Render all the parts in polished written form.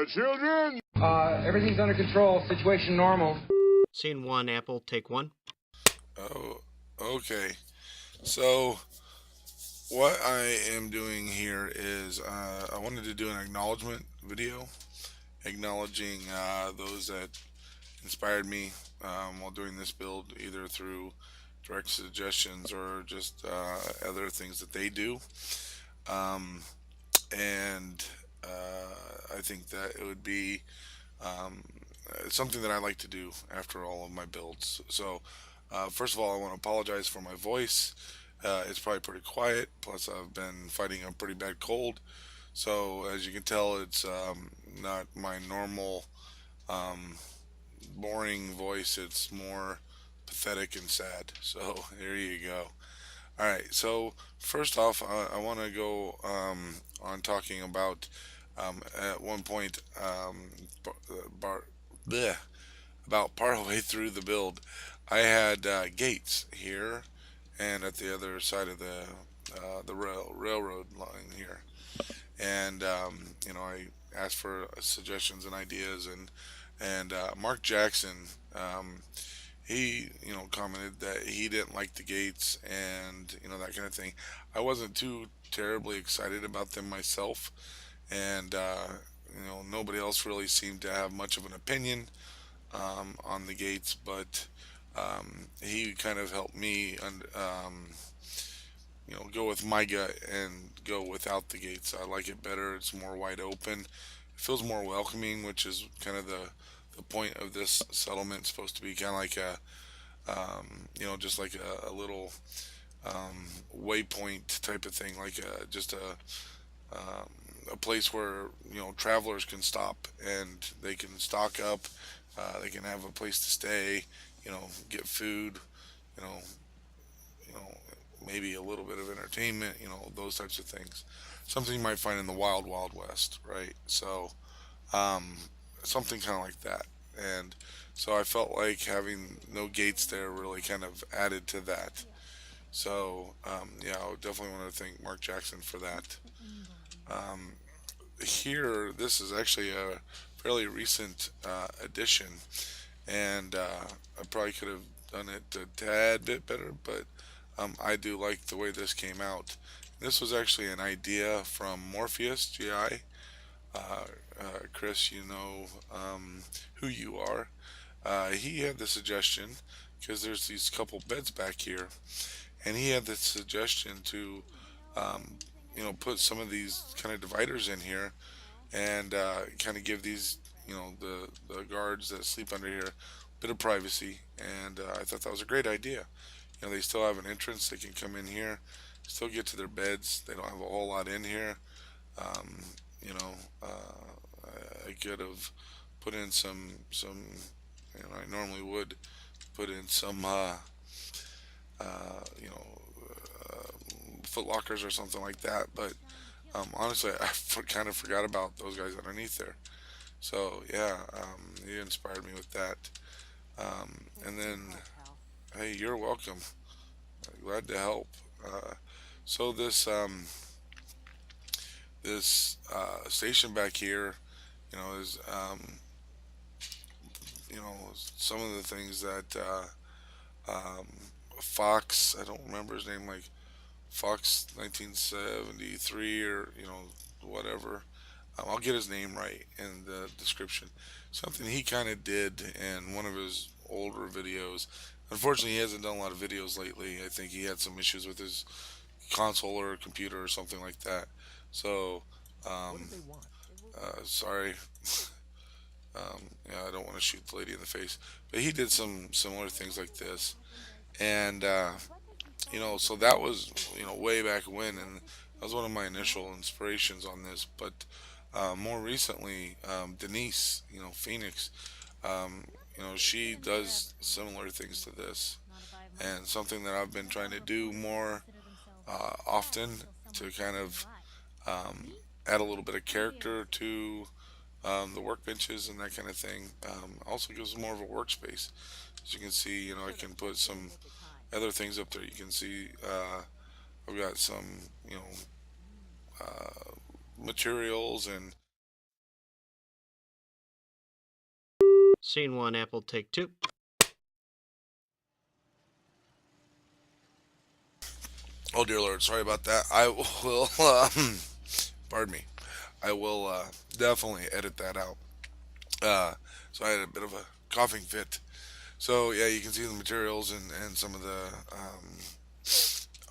children? Everything's under control. Situation normal. Scene 1, Apple, take 1. Oh, okay. So, what I am doing here is I wanted to do an acknowledgement video acknowledging those that inspired me while doing this build, either through direct suggestions or just other things that they do. Um, and I think that it would be um, something that I like to do after all of my builds. So, first of all, I want to apologize for my voice. It's probably pretty quiet. Plus, I've been fighting a pretty bad cold. So, as you can tell, it's not my normal um, boring voice. It's more pathetic and sad. So, there you go. All right. So, first off, I want to go on talking about at one point bar, bleh, about part of the way through the build, I had gates here and at the other side of the railroad line here, and I asked for suggestions and ideas, and Mark Jackson, he commented that he didn't like the gates and that kind of thing. I wasn't too terribly excited about them myself, and nobody else really seemed to have much of an opinion on the gates, but he kind of helped me go with my gut and go without the gates. I like it better. It's more wide open. It feels more welcoming, which is kind of the point of this settlement. It's supposed to be kind of like just like a little waypoint type of thing, like just a place where travelers can stop and they can stock up. They can have a place to stay, get food, you know, maybe a little bit of entertainment, those types of things. Something you might find in the wild, wild west, right? So, um, something kind of like that. And so I felt like having no gates there really kind of added to that. So, yeah, I would definitely want to thank Mark Jackson for that. Um, Here, this is actually a fairly recent addition, and I probably could have done it a tad bit better, but I do like the way this came out. This was actually an idea from Morpheus GI. Uh, Chris, who you are. He had the suggestion, because there's these couple beds back here, and he had the suggestion to um, put some of these kind of dividers in here and kind of give these, the guards that sleep under here a bit of privacy. And I thought that was a great idea. They still have an entrance. They can come in here, still get to their beds. They don't have a whole lot in here. Um, you know, I could have put in some. I normally would put in some, uh, you know, foot lockers or something like that. But honestly, kind of forgot about those guys underneath there. So yeah, you inspired me with that. And then, hey, you're welcome. Glad to help. Uh, so this station back here, is some of the things that um, Fox. I don't remember his name, like Fox 1973 or whatever. I'll get his name right in the description. Something he kind of did in one of his older videos. Unfortunately, he hasn't done a lot of videos lately. I think he had some issues with his console or computer or something like that. So, um, sorry. Yeah, I don't want to shoot the lady in the face, but he did some similar things like this, and so that was way back when, and that was one of my initial inspirations on this. But more recently, Denise, Phoenix, she does similar things to this, and something that I've been trying to do more often to kind of um, add a little bit of character to the workbenches and that kind of thing. Also gives more of a workspace. As you can see, I can put some other things up there. You can see I've got some, materials and Scene 1, Apple, take 2. Oh dear Lord, sorry about that. I will, pardon me. I will definitely edit that out. So I had a bit of a coughing fit. So yeah, you can see the materials and some of the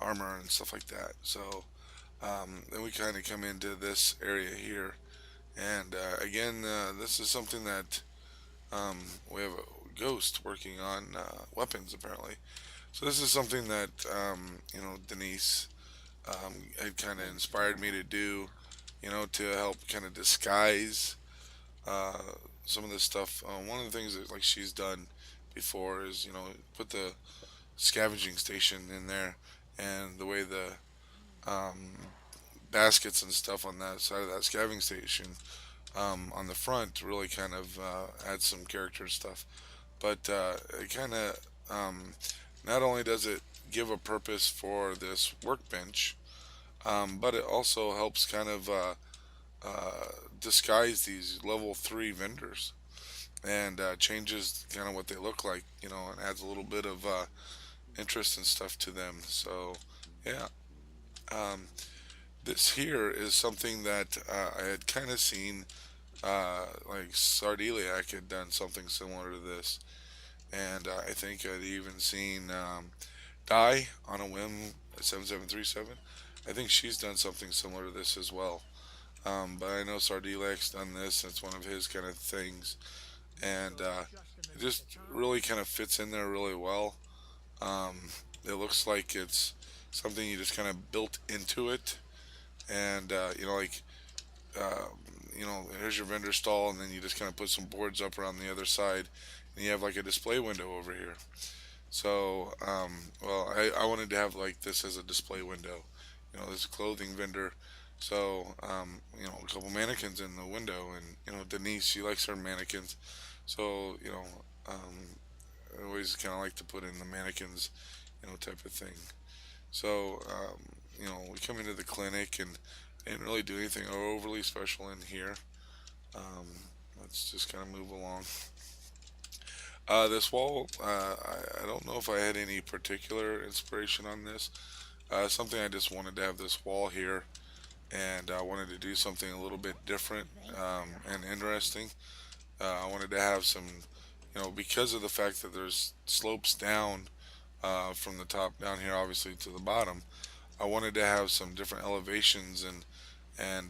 armor and stuff like that. So then we kind of come into this area here, and again, this is something that um, we have a ghost working on weapons apparently. So this is something that Denise had kind of inspired me to do, to help kind of disguise uh, some of this stuff. One of the things that like she's done before is put the scavenging station in there, and the way the um, baskets and stuff on that side of that scavenging station on the front really kind of adds some character and stuff. But it kind of not only does it give a purpose for this workbench, but it also helps kind of disguise these level 3 vendors and changes kind of what they look like, and adds a little bit of interest and stuff to them. So, yeah, um, this here is something that I had kind of seen, like Sardeliac had done something similar to this, and I think I'd even seen Die on a whim at 7737. I think she's done something similar to this as well. But I know Sardeliac's done this, and it's one of his kind of things, and it just really kind of fits in there really well. Um, it looks like it's something you just kind of built into it, and like um, here's your vendor stall, and then you just kind of put some boards up around the other side, and you have like a display window over here. So, well, I wanted to have like this as a display window. This clothing vendor. So, a couple mannequins in the window, and Denise, she likes her mannequins. So, I always kind of like to put in the mannequins, type of thing. So, we come into the clinic and didn't really do anything overly special in here. Um, let's just kind of move along. This wall, I don't know if I had any particular inspiration on this. Something I just wanted to have this wall here, and I wanted to do something a little bit different and interesting. I wanted to have some, because of the fact that there's slopes down from the top down here, obviously to the bottom. I wanted to have some different elevations and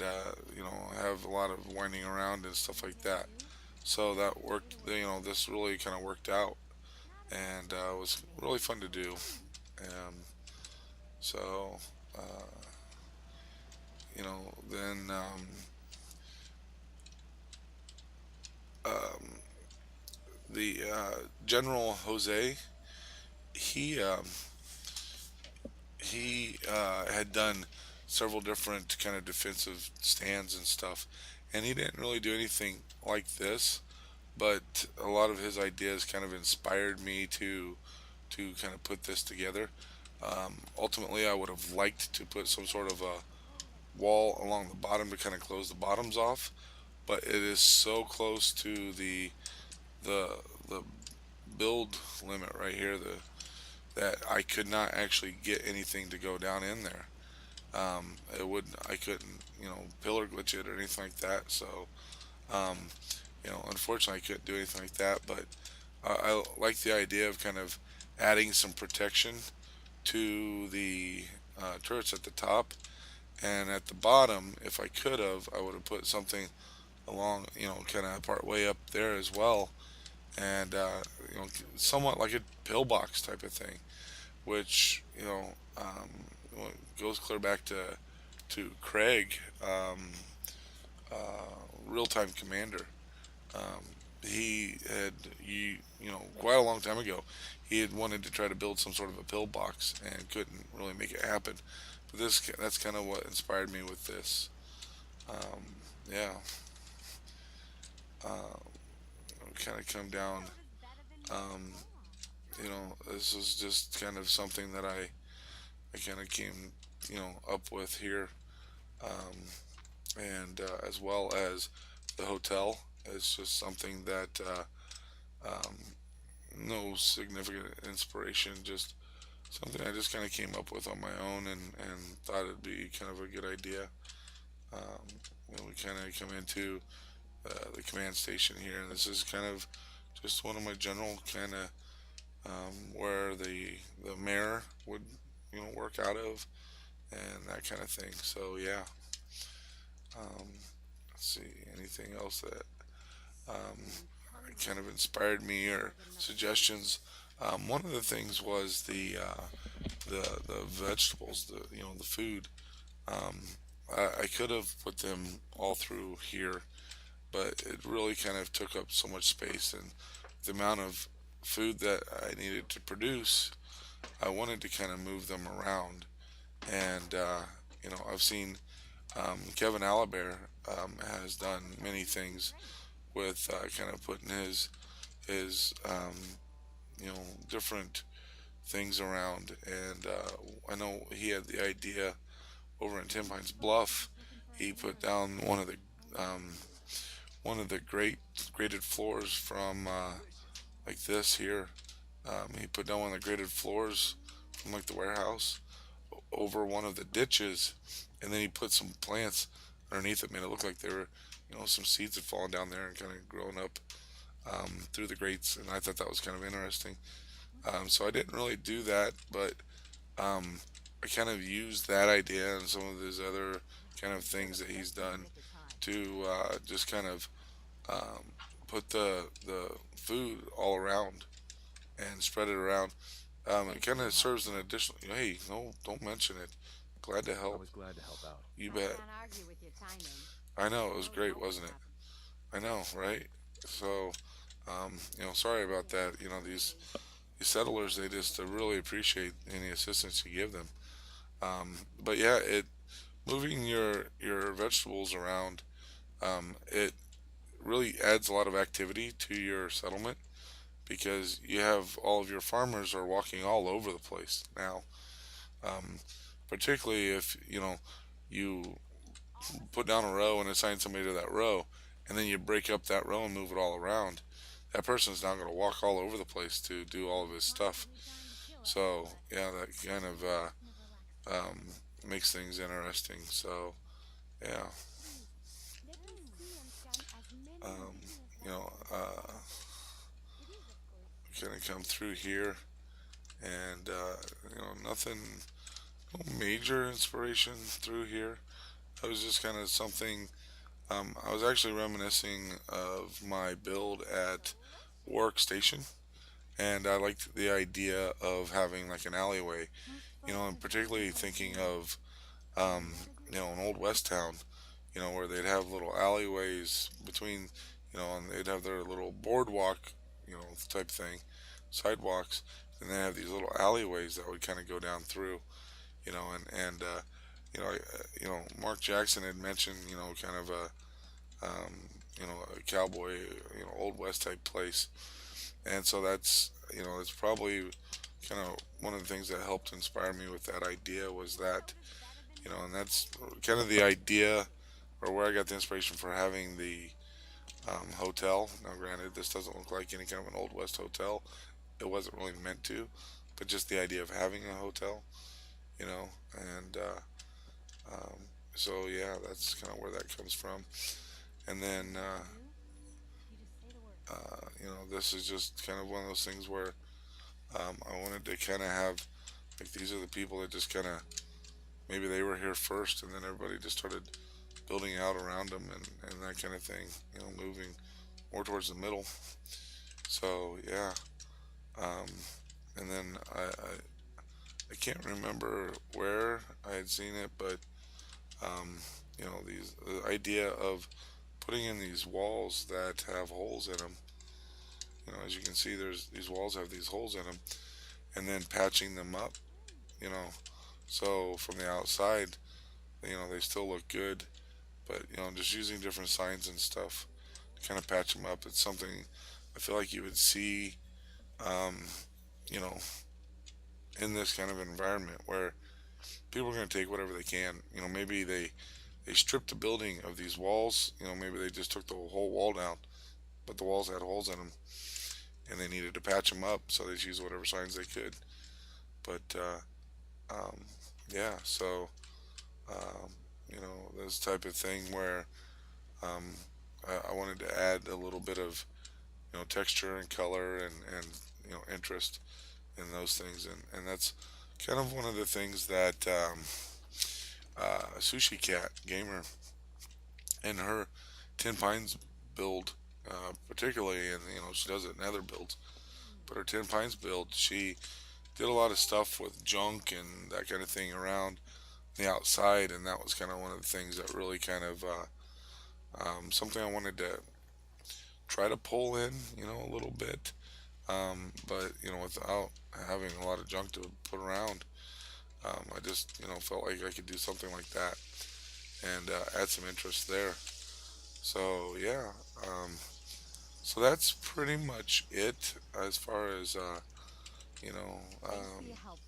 have a lot of winding around and stuff like that. So that worked. This really kind of worked out, and it was really fun to do. Um, so then um, the General Jose, he had done several different kind of defensive stands and stuff, and he didn't really do anything like this, but a lot of his ideas kind of inspired me to kind of put this together. Ultimately, I would have liked to put some sort of a wall along the bottom to kind of close the bottoms off, but it is so close to the the build limit right here that I could not actually get anything to go down in there. I couldn't pillar glitch it or anything like that. So um, unfortunately, I couldn't do anything like that. But I like the idea of kind of adding some protection to the turrets at the top, and at the bottom. If I could have, I would have put something along, kind of part way up there as well, and somewhat like a pillbox type of thing, which goes clear back to Craig, real time commander. Um, he had quite a long time ago, he had wanted to try to build some sort of a pillbox and couldn't really make it happen. But that's kind of what inspired me with this. Um, yeah, uh, kind of come down. Um, this was just kind of something that I kind of came up with here, um, and as well as the hotel. It's just something that Um, no significant inspiration, just something I just kind of came up with on my own, and thought it'd be kind of a good idea. Um, we kind of come into the command station here, and this is kind of just one of my general kind of where the mayor would work out of, and that kind of thing. So yeah, um, let's see anything else that um, kind of inspired me or suggestions. One of the things was the vegetables, the food. Um, I could have put them all through here, but it really kind of took up so much space, and the amount of food that I needed to produce, I wanted to kind of move them around. And I've seen Kevin Alaber has done many things with kind of putting his different things around. And I know he had the idea over in Tim Pines Bluff. He put down um, one of the graded floors from like this here. He put down one of the graded floors from like the warehouse over one of the ditches, and then he put some plants underneath it. Made it look like there were, some seeds had fallen down there and kind of grown up through the grates. And I thought that was kind of interesting. So I didn't really do that, but um, I kind of used that idea and some of his other kind of things that he's done to just kind of um, put the food all around and spread it around. It kind of serves an additional. Hey, no, don't mention it. Glad to help. You bet. I know it was great, wasn't it? I know, right? So, sorry about that. These settlers, they just really appreciate any assistance you give them. But yeah, it moving your vegetables around, it really adds a lot of activity to your settlement because you have all of your farmers are walking all over the place now. Um, Particularly if you put down a row and assign somebody to that row, and then you break up that row and move it all around. That person's now going to walk all over the place to do all of his stuff. So yeah, that kind of makes things interesting. So yeah, um, you know, uh, kind of come through here, and nothing, no major inspiration through here. It was just kind of something. I was actually reminiscing of my build at Workstation, and I liked the idea of having like an alleyway, and particularly thinking of um, an old West town, where they'd have little alleyways between, and they'd have their little boardwalk, type thing, sidewalks, and they have these little alleyways that would kind of go down through, and Mark Jackson had mentioned, kind of um, a cowboy, old West type place, and so that's probably kind of one of the things that helped inspire me with that idea was that, and that's kind of the idea or where I got the inspiration for having the hotel. Now, granted, this doesn't look like any kind of an old West hotel. It wasn't really meant to, but just the idea of having a hotel, you know, and um, so yeah, that's kind of where that comes from. And then, this is just kind of one of those things where I wanted to kind of have like these are the people that just kind of maybe they were here first, and then everybody just started building out around them and that kind of thing, moving more towards the middle. So yeah, um, and then I can't remember where I had seen it, but the idea of putting in these walls that have holes in them. As you can see, there's these walls have these holes in them, and then patching them up. You know, so from the outside, they still look good, but just using different signs and stuff to kind of patch them up. It's something I feel like you would see, um, you know, in this kind of environment where people are going to take whatever they can. Maybe they stripped the building of these walls. Maybe they just took the whole wall down, but the walls had holes in them, and they needed to patch them up, so they just used whatever signs they could. But yeah, so this type of thing where um, I wanted to add a little bit of texture and color and interest in those things, and that's kind of one of the things that Sushi Cat Gamer in her Tin Pines build, particularly, and she does it in other builds, but her Tin Pines build, she did a lot of stuff with junk and that kind of thing around the outside, and that was kind of one of the things that really kind of something I wanted to try to pull in, a little bit, but without having a lot of junk to put around. I just felt like I could do something like that and add some interest there. So yeah, so that's pretty much it as far as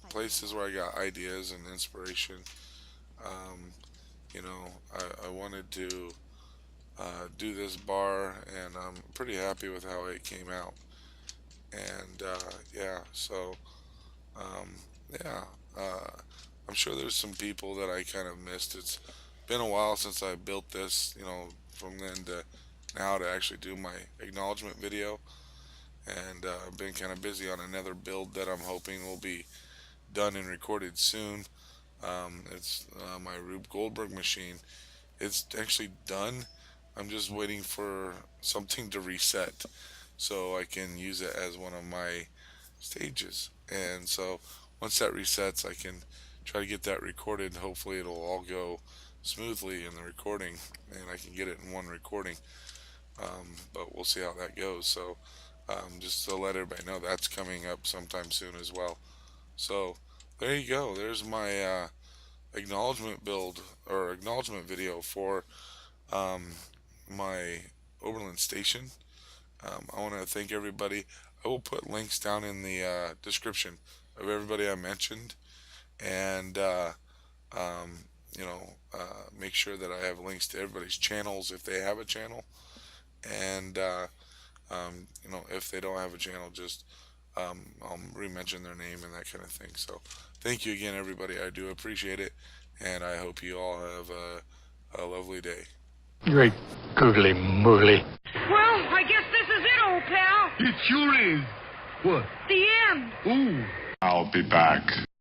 places where I got ideas and inspiration. Um, I wanted to do this bar, and I'm pretty happy with how it came out. And yeah, so um, yeah, I'm sure there's some people that I kind of missed. It's been a while since I built this, from then to now to actually do my acknowledgement video, and I've been kind of busy on another build that I'm hoping will be done and recorded soon. It's my Rube Goldberg machine. It's actually done. I'm just waiting for something to reset so I can use it as one of my stages. And so once that resets, I can try to get that recorded. Hopefully it'll all go smoothly in the recording, and I can get it in one recording. But we'll see how that goes. So just to let everybody know, that's coming up sometime soon as well. So there you go. There's my acknowledgement build or acknowledgement video for my Oberland station. I want to thank everybody. I will put links down in the description of everybody I mentioned, and make sure that I have links to everybody's channels if they have a channel, and if they don't have a channel, just I'll re-mention their name and that kind of thing. So thank you again, everybody. I do appreciate it, and I hope you all have a lovely day. Great googly moogly. Well, I guess this is it, old pal. It sure is. What? The end. Ooh. I'll be back.